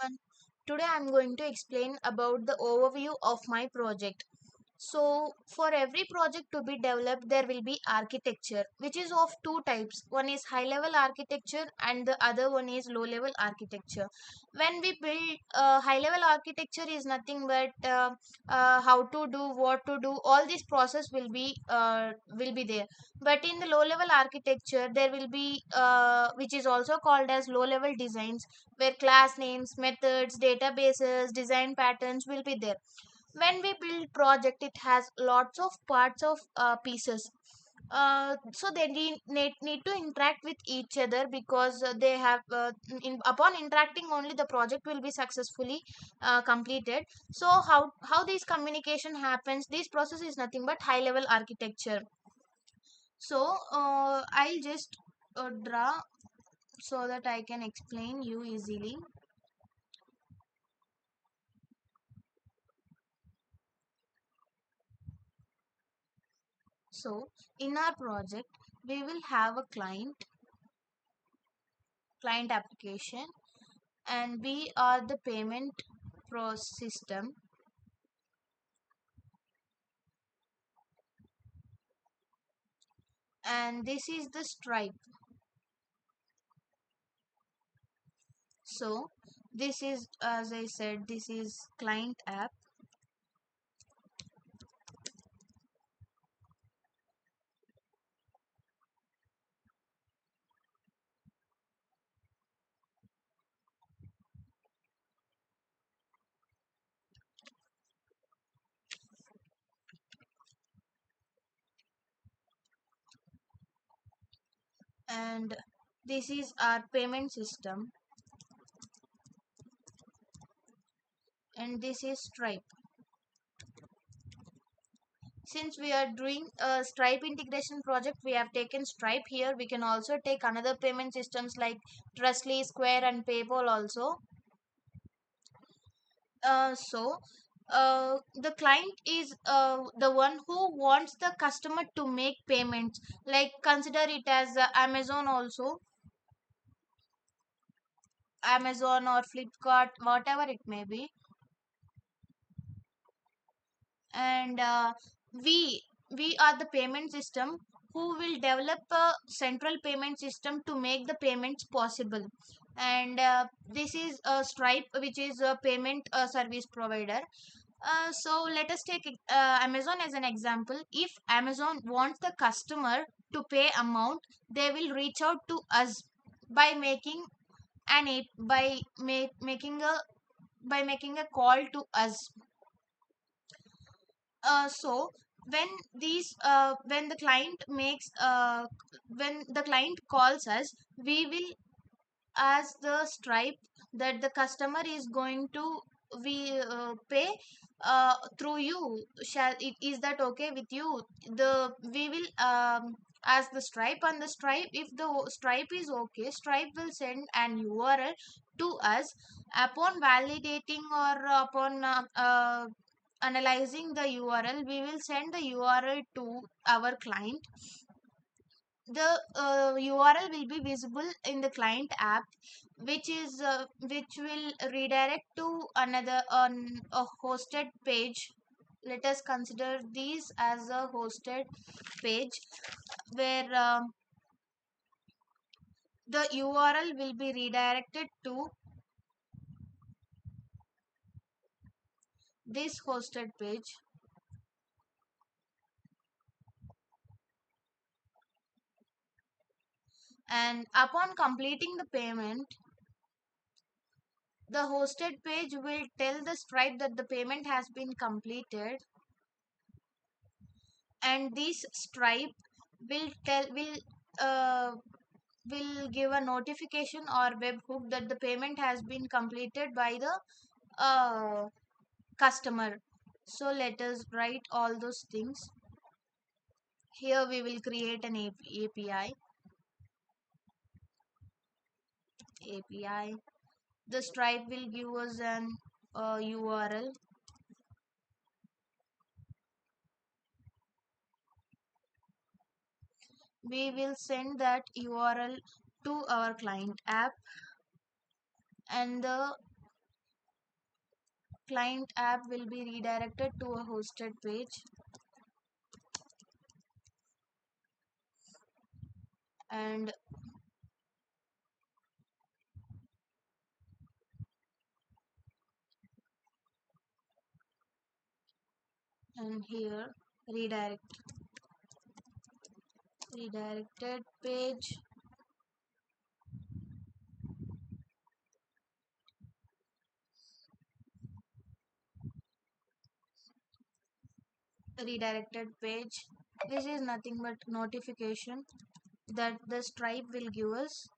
everyone. Today I'm going to explain about the overview of my project. So, for every project to be developed, there will be architecture, which is of two types. One is high level architecture, and the other one is low level architecture. When we build high level architecture, is nothing but how to do, what to do. All this process will be there. But in the low level architecture, there will be which is also called as low level designs, where class names, methods, databases, design patterns will be there. When we build project, it has lots of parts of pieces, so they need to interact with each other, because they have upon interacting only the project will be successfully completed. So how this communication happens, this process is nothing but high level architecture. So I'll just draw so that I can explain you easily. So in our project, we will have a client application, and we are the payment pro system, and this is the Stripe. So this is, as I said, this is client app, and this is our payment system, and this is Stripe. Since we are doing a Stripe integration project, we have taken Stripe here. We can also take another payment systems like Trustly, Square, and PayPal also. The client is the one who wants the customer to make payments. Like, consider it as Amazon also, Amazon or Flipkart, whatever it may be. And we are the payment system who will develop a central payment system to make the payments possible. And this is a Stripe, which is a payment service provider. So let us take Amazon as an example. If Amazon wants the customer to pay amount, they will reach out to us by making an app, by making a call to us. So when the client makes when the client calls us, we will ask the Stripe that the customer is going to we pay through you. Shall it is that okay with you? The we will ask the Stripe, and the Stripe, if the Stripe is okay, Stripe will send an URL to us. Upon validating or upon analyzing the URL, we will send the URL to our client. The URL will be visible in the client app, which will redirect to another on a hosted page. Let us consider these as a hosted page, where the URL will be redirected to this hosted page. And upon completing the payment, the hosted page will tell the Stripe that the payment has been completed, and this Stripe will tell will give a notification or webhook that the payment has been completed by the customer. So let us write all those things. Here we will create an API. The Stripe will give us an URL. We will send that URL to our client app, and the client app will be redirected to a hosted page. And here redirected page. Redirected page. This is nothing but notification that the Stripe will give us.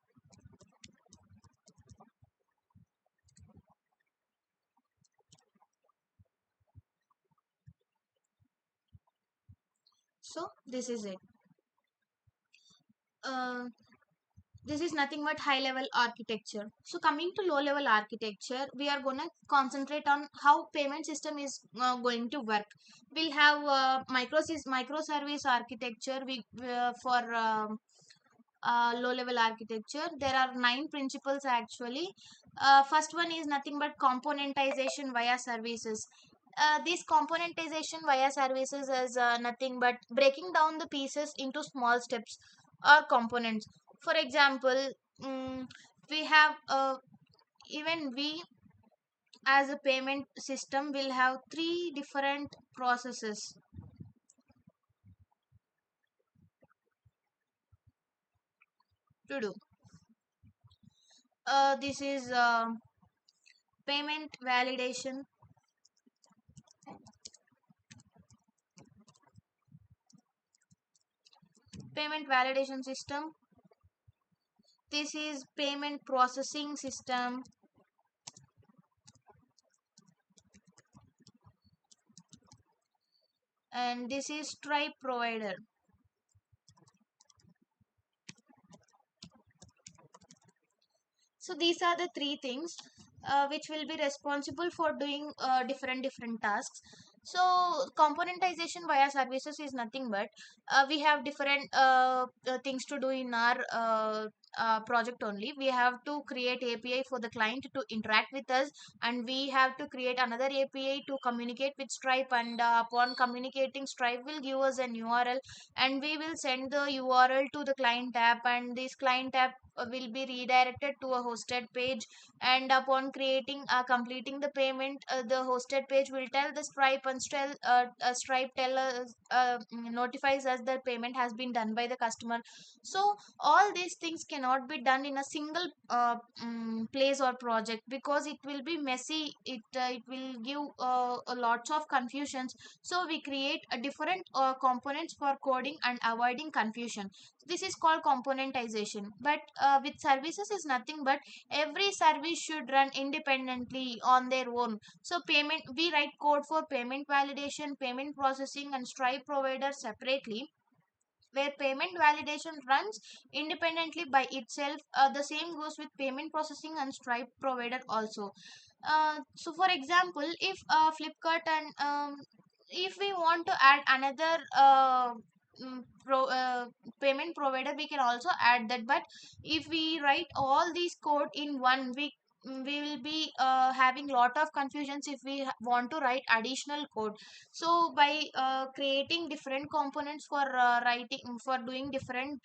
So this is it. uh, this is nothing but high level architecture. So coming to low level architecture, we are going to concentrate on how payment system is going to work. We'll have microservice architecture. For low level architecture, there are 9 principles actually. First one is nothing but componentization via services. This componentization via services is nothing but breaking down the pieces into small steps or components. For example, we have even we as a payment system will have 3 different processes to do. This is payment validation, payment validation system. This is payment processing system, and this is Stripe provider. So these are the 3 things which will be responsible for doing different tasks. So componentization via services is nothing but we have different things to do in our project only. We have to create API for the client to interact with us, and we have to create another API to communicate with Stripe, and upon communicating, Stripe will give us an URL, and we will send the URL to the client app, and this client app will be redirected to a hosted page. And upon completing the payment, the hosted page will tell the Stripe, and Stripe tell us notifies us that payment has been done by the customer. So all these things cannot be done in a single place or project, because it will be messy. It will give a lots of confusions. So we create a different components for coding and avoiding confusion. This is called componentization. But with services is nothing but every service should run independently on their own. So payment, we write code for payment validation, payment processing, and Stripe provider separately, where payment validation runs independently by itself. The same goes with payment processing and Stripe provider also. So for example, if Flipkart and if we want to add another payment provider, we can also add that. But if we write all these code in one, we will be having lot of confusions if we want to write additional code. So by creating different components for writing, for doing different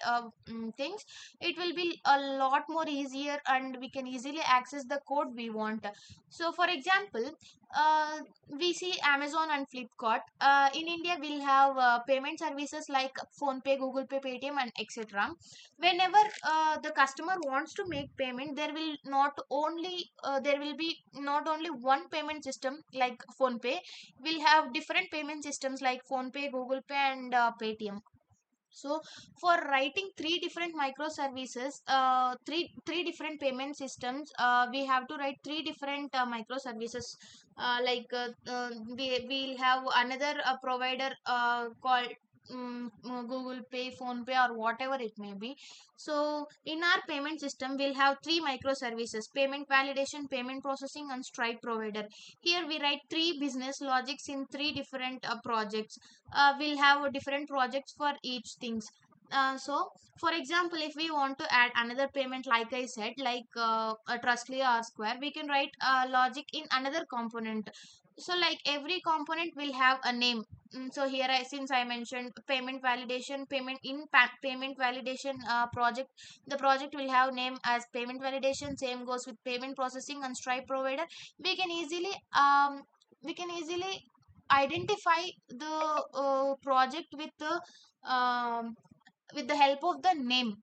things, it will be a lot more easier, and we can easily access the code we want. So for example, uh, we see Amazon and Flipkart. In India, we'll have payment services like Phone Pay, Google Pay, Paytm, and etc. Whenever the customer wants to make payment, there will be not only one payment system like Phone Pay. We'll have different payment systems like Phone Pay, Google Pay, and Paytm. So for writing 3 different microservices, three different payment systems, we have to write 3 different microservices. We'll have another provider called Google Pay, Phone Pay, or whatever it may be. So in our payment system, we'll have 3 microservices: payment validation, payment processing, and Stripe provider. Here we write 3 business logics in 3 different projects. We'll have different projects for each things. So for example, if we want to add another payment, like I said, like a Trustly or Square, we can write logic in another component. So like every component will have a name. So here since I mentioned payment validation, payment validation project, the project will have name as payment validation. Same goes with payment processing and Stripe provider. We can easily identify the project with the help of the name.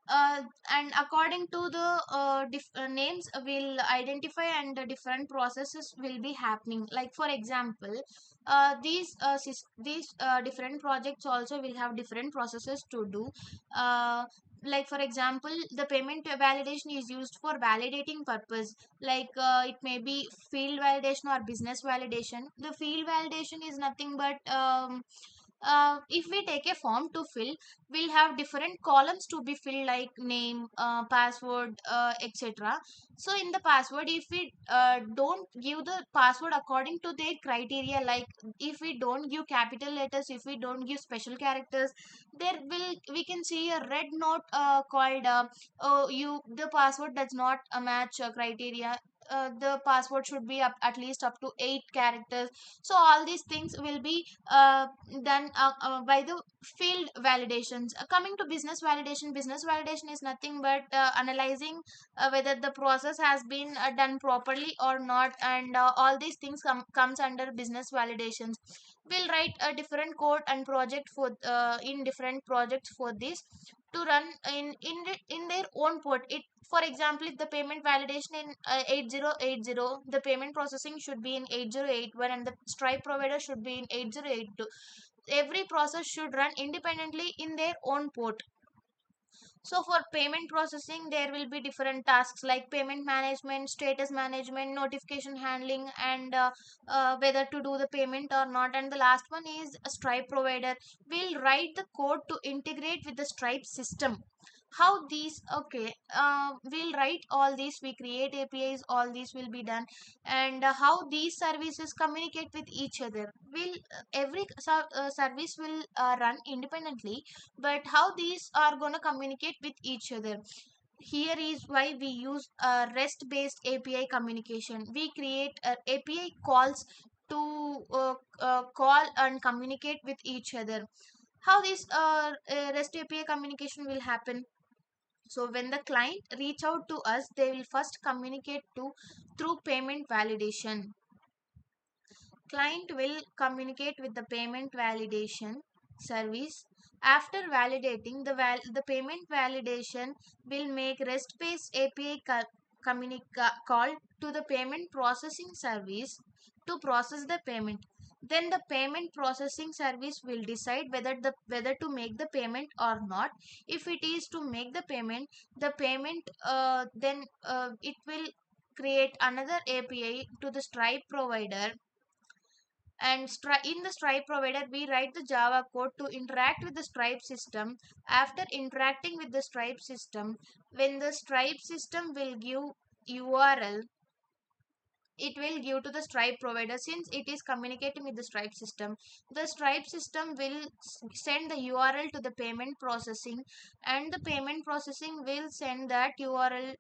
And according to the names, will identify, and the different processes will be happening. Like for example, these different projects also will have different processes to do. Like for example, the payment validation is used for validating purpose. Like it may be field validation or business validation. The field validation is nothing but if we take a form to fill, we'll have different columns to be filled, like name, password, etc. So in the password, if we don't give the password according to their criteria, like if we don't give capital letters, if we don't give special characters, there will we can see a red note called oh, you the password does not match criteria. The password should be up at least up to 8 characters. So all these things will be done by the field validations. Coming to business validation is nothing but analyzing whether the process has been done properly or not, and all these things comes under business validations. We'll write a different code and project for in different projects for this to run in their own port. It For example, if the payment validation in 8080, the payment processing should be in 8081, and the Stripe provider should be in 8082. Every process should run independently in their own port. So for payment processing, there will be different tasks like payment management, status management, notification handling, and whether to do the payment or not. And the last one is a Stripe provider. We'll write the code to integrate with the Stripe system. How these Okay, we'll write all these, we create APIs, all these will be done. And how these services communicate with each other, will every service will run independently, but how these are going to communicate with each other. Here is why we use REST based API communication. We create API calls to call and communicate with each other. How this REST API communication will happen? So when the client reach out to us, they will first communicate to through payment validation. Client will communicate with the payment validation service. After validating, the payment validation will make REST-based API call to the payment processing service to process the payment. Then the payment processing service will decide whether to make the payment or not. If it is to make the payment then it will create another API to the Stripe provider. And in the Stripe provider, we write the Java code to interact with the Stripe system. After interacting with the Stripe system, when the Stripe system will give URL, it will give to the Stripe provider. Since it is communicating with the Stripe system, the Stripe system will send the URL to the payment processing, and the payment processing will send that URL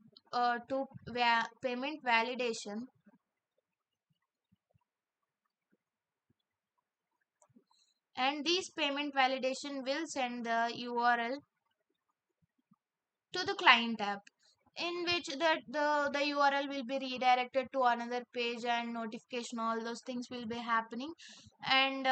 to payment validation. And this payment validation will send the URL to the client app, in which the URL will be redirected to another page, and notification, all those things will be happening. And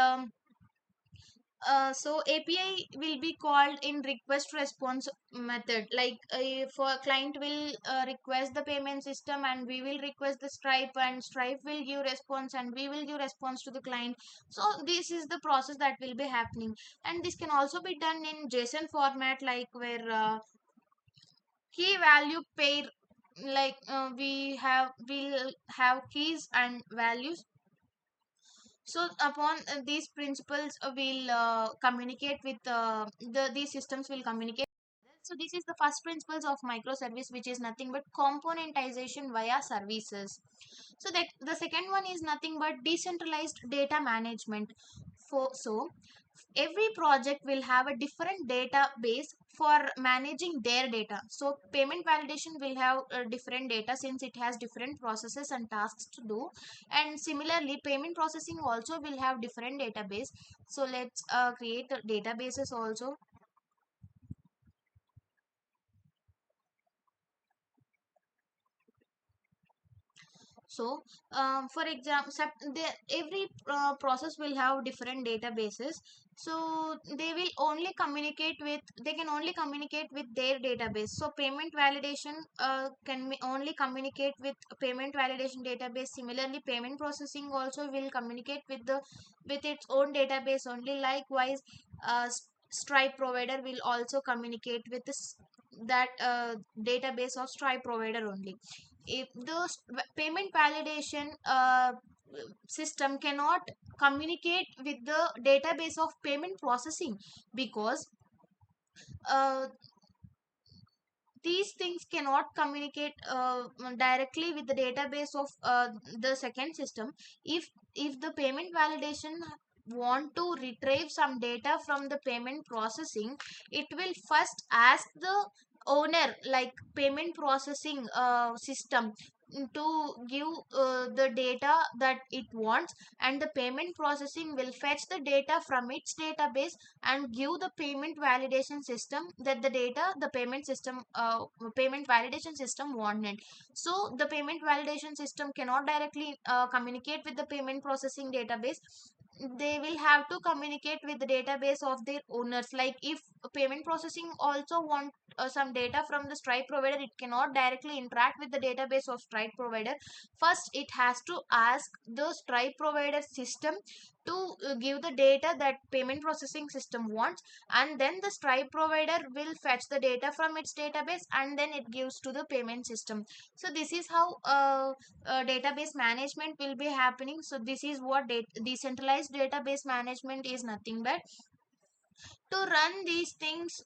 so API will be called in request response method. Like if a client will request the payment system, and we will request the Stripe, and Stripe will give response, and we will give response to the client. So this is the process that will be happening. And this can also be done in JSON format, like where key value pair, like we'll have keys and values. So upon these principles, we'll communicate with these systems will communicate. So this is the first principles of microservice, which is nothing but componentization via services. So that the second one is nothing but decentralized data management. So every project will have a different database for managing their data. So payment validation will have different data since it has different processes and tasks to do, and similarly payment processing also will have different database. So let's create the databases also. So, for example, every process will have different databases. So they can only communicate with their database. So payment validation only communicate with payment validation database. Similarly, payment processing also will communicate with its own database only. Likewise, Stripe provider will also communicate with that database of Stripe provider only. If the payment validation system cannot communicate with the database of payment processing, because uh, these things cannot communicate directly with the database of the second system. If the payment validation want to retrieve some data from the payment processing, it will first ask the owner, like payment processing system, to give the data that it wants, and the payment processing will fetch the data from its database and give the payment validation system that the data the payment validation system wanted. So the payment validation system cannot directly communicate with the payment processing database. They will have to communicate with the database of their owners. Like if payment processing also want some data from the Stripe provider, it cannot directly interact with the database of Stripe provider. First it has to ask the Stripe provider system to give the data that payment processing system wants, and then the Stripe provider will fetch the data from its database and then it gives to the payment system. So this is how database management will be happening. So this is what decentralized database management is nothing but. To run these things,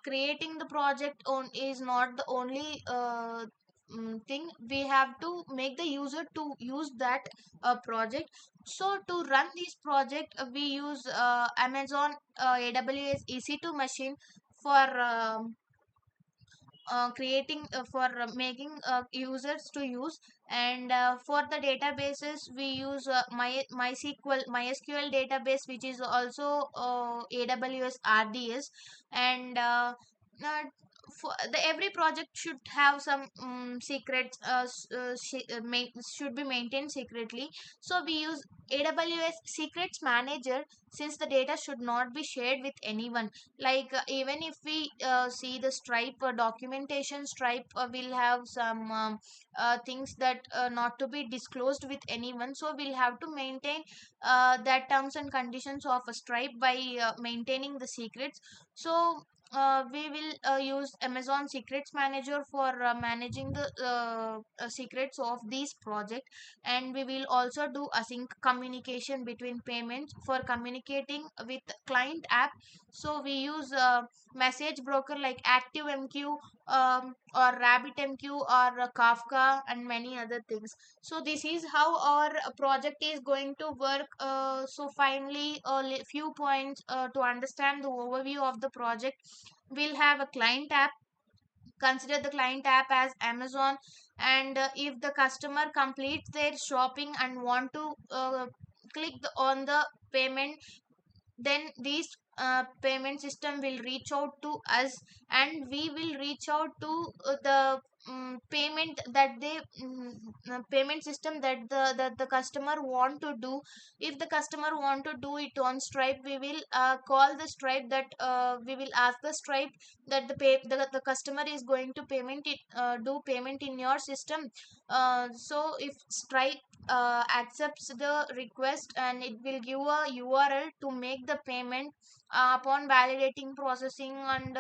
creating the project on is not the only thing. We have to make the user to use that project. So to run this project, we use Amazon AWS EC2 machine for creating for making users to use. And for the databases we use MySQL database, which is also AWS RDS. And uh, for every project should have some secrets, should be maintained secretly. So we use AWS secrets manager, since the data should not be shared with anyone. Like even if we see the Stripe documentation, Stripe will have some things that not to be disclosed with anyone. So we'll have to maintain that terms and conditions of a Stripe by maintaining the secrets. So we will use Amazon Secrets Manager for managing the secrets of these project. And we will also do async communication between payments for communicating with client app. So we use message broker like ActiveMQ, or RabbitMQ, or Kafka, and many other things. So this is how our project is going to work. So finally, a few points to understand the overview of the project. We'll have a client app. Consider the client app as Amazon. And if the customer completes their shopping and want to click on the payment, then this payment system will reach out to us, and we will reach out to the payment system that the customer want to do. If the customer want to do it on Stripe, we will call the Stripe, that we will ask the Stripe that the customer is going to do payment in your system. So if Stripe accepts the request, and it will give a URL to make the payment. Upon validating, processing, and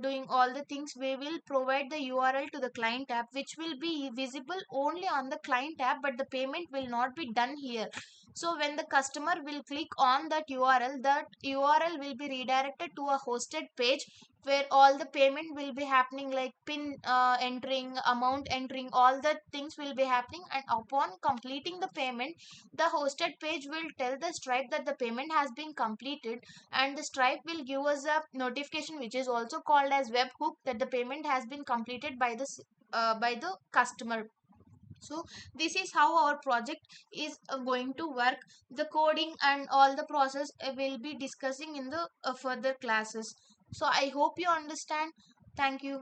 doing all the things, we will provide the URL to the client app, which will be visible only on the client app, but the payment will not be done here. So when the customer will click on that URL will be redirected to a hosted page where all the payment will be happening, like pin entering, amount entering, all the things will be happening. And upon completing the payment, the hosted page will tell the Stripe that the payment has been completed, and the Stripe will give us a notification which is also called as webhook, that the payment has been completed by the customer. So this is how our project is going to work. The coding and all the process will be discussing in the further classes. So I hope you understand. Thank you.